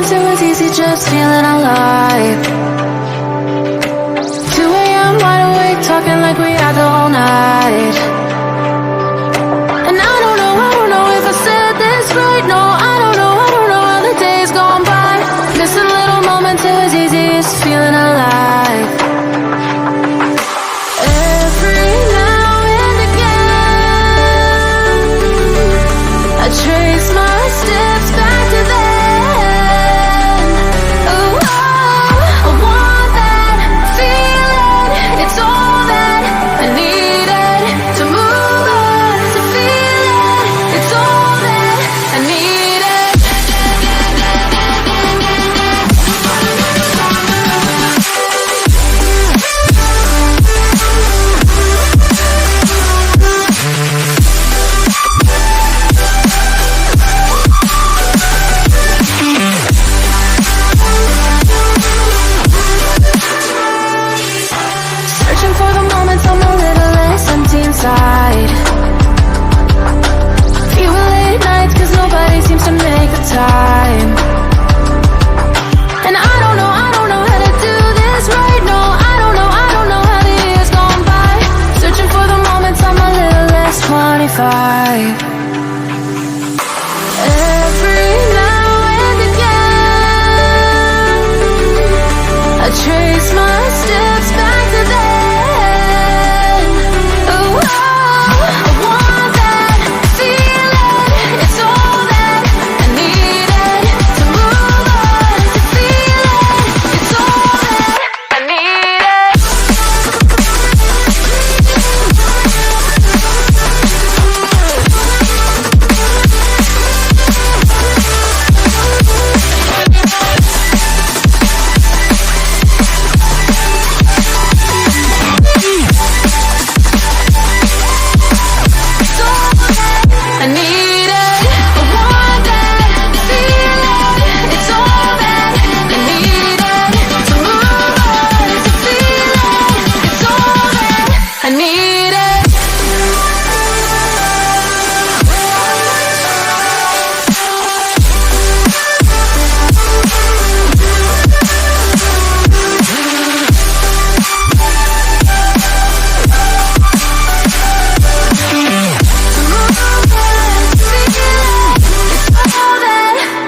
moments it was easy just feeling alive. 2 a.m. wide awake, talking like we had the whole night. And I don't know if I said this right. No, I don't know how the days gone by. Missing little moments, it was easy just feeling alive. Every now and again, I trace my steps back to then. Oh, I want that feeling. It's all that I needed to move on, to feel it. It's all that I needed. Searching for the moments I'm a little less empty inside. Fewer late nights cause nobody seems to make the time. And I don't know how to do this right. No, I don't know how the years gone by. Searching for the moments I'm a little less 25. Every now and again, I trace my steps back to then. Oh, I want that feeling. It's all that I needed to move on, to feel it. It's all that I needed. I need it. I want that feeling. It's all that I needed to move on, to feel it. It's all that I needed.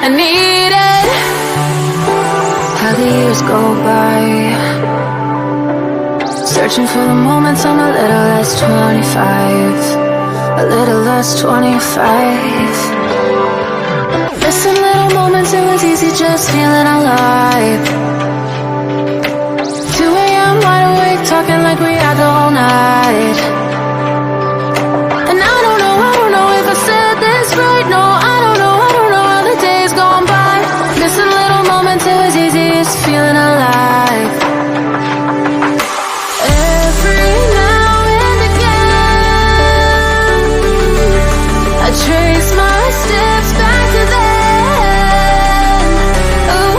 I need it. How the years go by, searching for the moments I'm a little less 25, a little less 25. Missing little moments, it was easy just feeling alive. 2 a.m. wide awake, talking like we had the whole night. And I don't know if I said this right. No, I don't know how the days gone by. Missing little moments, it was easy just feeling alive. Every now and again, I trace my steps back to then. Oh,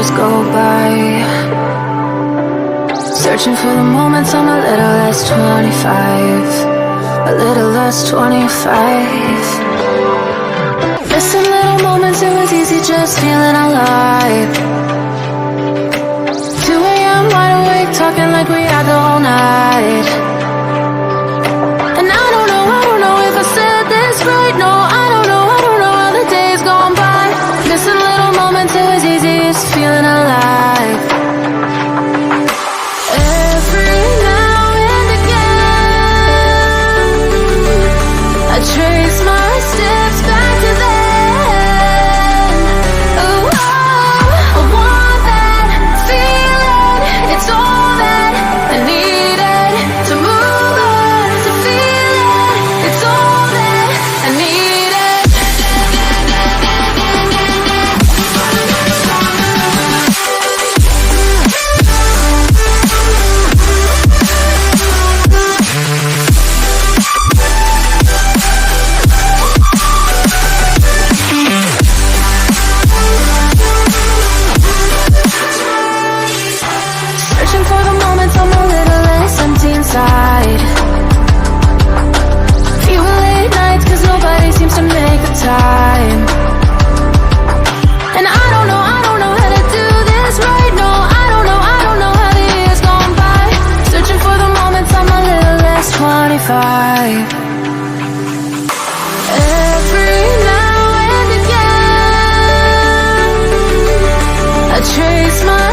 years go by, searching for the moments I'm a little less 25, a little less 25. Missing little moments, it was easy just feeling alive. 2 a.m. wide awake, talking like we had the whole night. And I don't know if I said this right. No, I don't know how the days gone by. Missing little moments, it was easy just feeling alive. Every now and again, I trace my steps back to then. Oh, I want that feeling. It's all that I needed to move on, to feel it. It's all that I needed. Searching for the moments I'm a little less empty inside. Fewer late nights cause nobody seems to make the time. And I don't know how to do this right. No, I don't know how the years gone by. Searching for the moments I'm a little less 25. Every now and again, I trace my